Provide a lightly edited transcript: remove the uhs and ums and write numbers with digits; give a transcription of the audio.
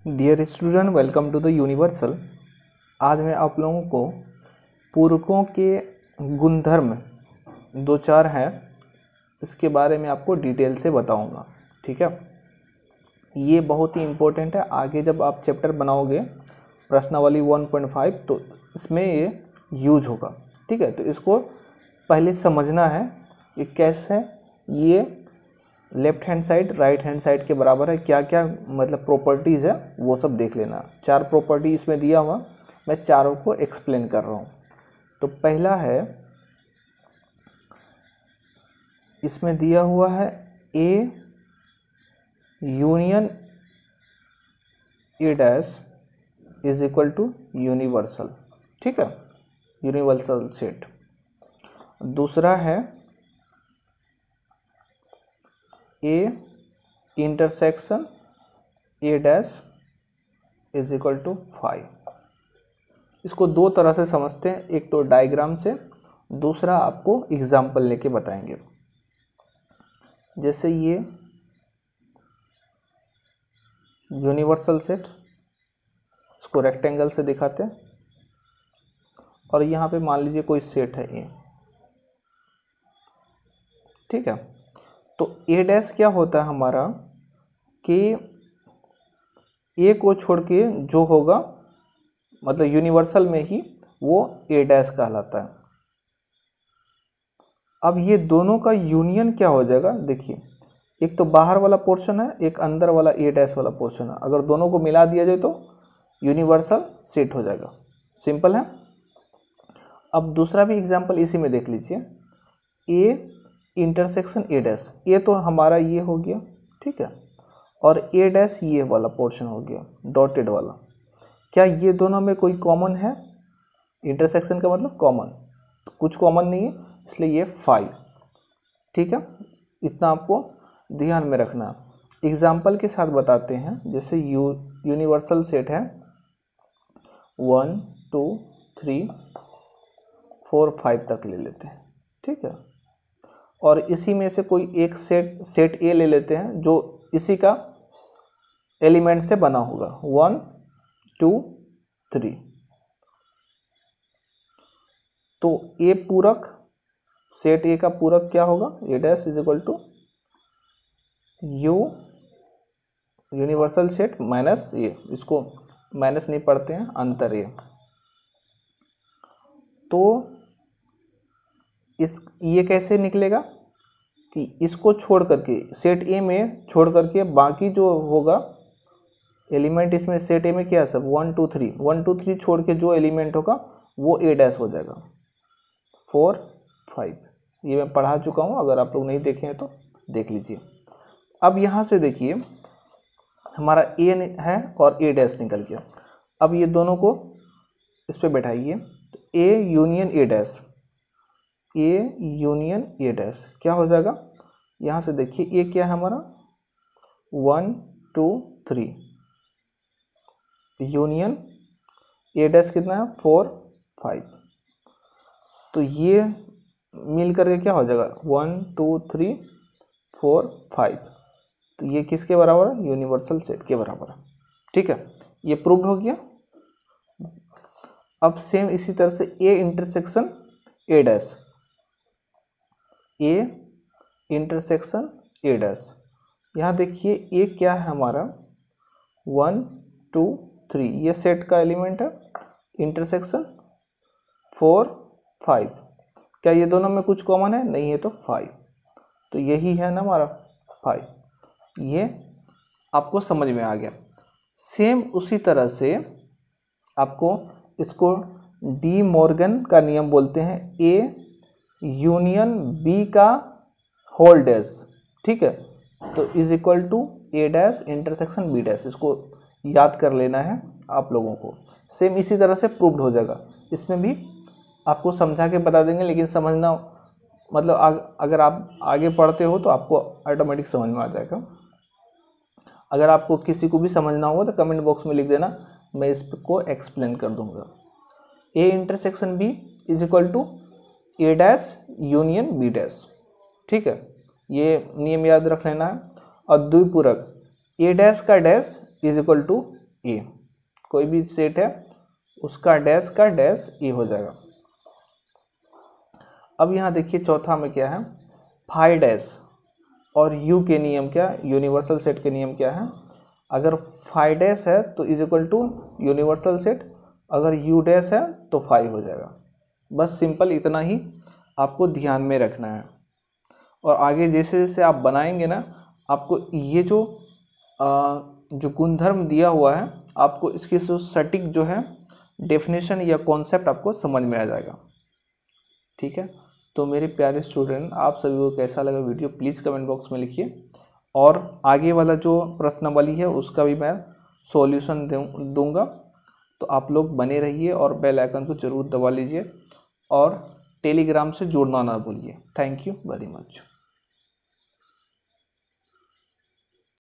Dear student, welcome to the universal. आज मैं आप लोगों को पूरकों के गुणधर्म दो चार हैं, इसके बारे में आपको डिटेल से बताऊंगा। ठीक है, ये बहुत ही इम्पोर्टेंट है। आगे जब आप चैप्टर बनाओगे प्रश्नावली 1.5 तो इसमें ये यूज होगा। ठीक है, तो इसको पहले समझना है ये कैसे है, ये left hand side right hand side के बराबर है, क्या क्या मतलब प्रॉपर्टीज़ है वो सब देख लेना। 4 प्रॉपर्टी इसमें दिया हुआ, मैं चारों को एक्सप्लेन कर रहा हूँ। तो पहला है, इसमें दिया हुआ है A union A dash is equal to universal. ठीक है, यूनिवर्सल सेट। दूसरा है A intersection A dash is equal to 5। इसको दो तरह से समझते हैं, एक तो डायग्राम से, दूसरा आपको एग्जाम्पल लेके बताएंगे। जैसे ये यूनिवर्सल सेट, इसको रेक्टेंगल से दिखाते हैं, और यहाँ पे मान लीजिए कोई सेट है ए। ठीक है, तो ए डैश क्या होता है हमारा कि ए को छोड़ के जो होगा मतलब यूनिवर्सल में ही वो ए डैश कहलाता है। अब ये दोनों का यूनियन क्या हो जाएगा, देखिए एक तो बाहर वाला पोर्शन है, एक अंदर वाला ए डैश वाला पोर्शन है। अगर दोनों को मिला दिया जाए तो यूनिवर्सल सेट हो जाएगा। सिंपल है। अब दूसरा भी एग्जांपल इसी में देख लीजिए, ए इंटरसेक्शन ए डैश। ये तो हमारा ये हो गया, ठीक है, और ए डैश ये वाला पोर्शन हो गया डॉटेड वाला। क्या ये दोनों में कोई कॉमन है? इंटरसेक्शन का मतलब कॉमन, तो कुछ कॉमन नहीं है, इसलिए ये 5। ठीक है, इतना आपको ध्यान में रखना है। एग्जाम्पल के साथ बताते हैं। जैसे यूनिवर्सल सेट है 1 2 3 4 5 तक ले लेते हैं। ठीक है, और इसी में से कोई एक सेट ए ले लेते हैं जो इसी का एलिमेंट से बना होगा 1 2 3। तो ए पूरक, सेट ए का पूरक क्या होगा, A dash is equal to U universal set minus A. इसको माइनस नहीं पढ़ते हैं, अंतर ए। तो ये कैसे निकलेगा कि इसको छोड़ करके, सेट ए में छोड़ करके बाकी जो होगा एलिमेंट, इसमें सेट ए में क्या है सब 1 2 3, 1 2 3 छोड़ के जो एलिमेंट होगा वो ए डैश हो जाएगा 4 5। ये मैं पढ़ा चुका हूँ, अगर आप लोग नहीं देखे हैं तो देख लीजिए। अब यहाँ से देखिए हमारा ए है और ए डैश निकल गया। अब ये दोनों को इस पर बैठाइए, तो ए union A dash, A union A dash क्या हो जाएगा। यहाँ से देखिए ए क्या है हमारा 1 2 3, यूनियन ए डैश कितना है 4 5। तो ये मिल करके क्या हो जाएगा 1 2 3 4 5। तो ये किसके बराबर है, यूनिवर्सल सेट के बराबर है। ठीक है, ये प्रूव्ड हो गया। अब सेम इसी तरह से ए intersection A dash, A intersection A dash. यहाँ देखिए ए क्या है हमारा 1 2 3, ये सेट का एलिमेंट है, इंटरसेक्शन 4 5। क्या ये दोनों में कुछ कॉमन है? नहीं है, तो 5। तो यही है ना हमारा 5। ये आपको समझ में आ गया। सेम उसी तरह से आपको इसको डी मॉर्गन का नियम बोलते हैं, ए यूनियन बी का होल डैश। ठीक है, तो is equal to A dash intersection B dash. इसको याद कर लेना है आप लोगों को। सेम इसी तरह से प्रूव्ड हो जाएगा। इसमें भी आपको समझा के बता देंगे, लेकिन समझना मतलब अगर आप आगे पढ़ते हो तो आपको ऑटोमेटिक समझ में आ जाएगा। अगर आपको किसी को भी समझना होगा तो कमेंट बॉक्स में लिख देना, मैं इसको एक्सप्लेन कर दूंगा। A intersection B is equal to A dash union B dash. ठीक है, ये नियम याद रख लेना है। और द्विपूरक ए डैश का dash is equal to A, कोई भी सेट है उसका डैश का डैश ए हो जाएगा। अब यहाँ देखिए चौथा में क्या है, फाई डैश और यू के नियम क्या, यूनिवर्सल सेट के नियम क्या है, अगर फाई डैश है तो is equal to universal set, अगर यू डैश है तो फाई हो जाएगा। बस सिंपल इतना ही आपको ध्यान में रखना है। और आगे जैसे जैसे आप बनाएंगे ना, आपको ये जो गुणधर्म दिया हुआ है, आपको इसकी जो सटीक जो है डेफिनेशन या कॉन्सेप्ट आपको समझ में आ जाएगा। ठीक है, तो मेरे प्यारे स्टूडेंट, आप सभी को कैसा लगा वीडियो प्लीज़ कमेंट बॉक्स में लिखिए, और आगे वाला जो प्रश्नावली है उसका भी मैं सॉल्यूशन दूंगा। तो आप लोग बने रहिए और बेल आइकन को ज़रूर दबा लीजिए और टेलीग्राम से जुड़ना ना भूलिए। Thank you very much.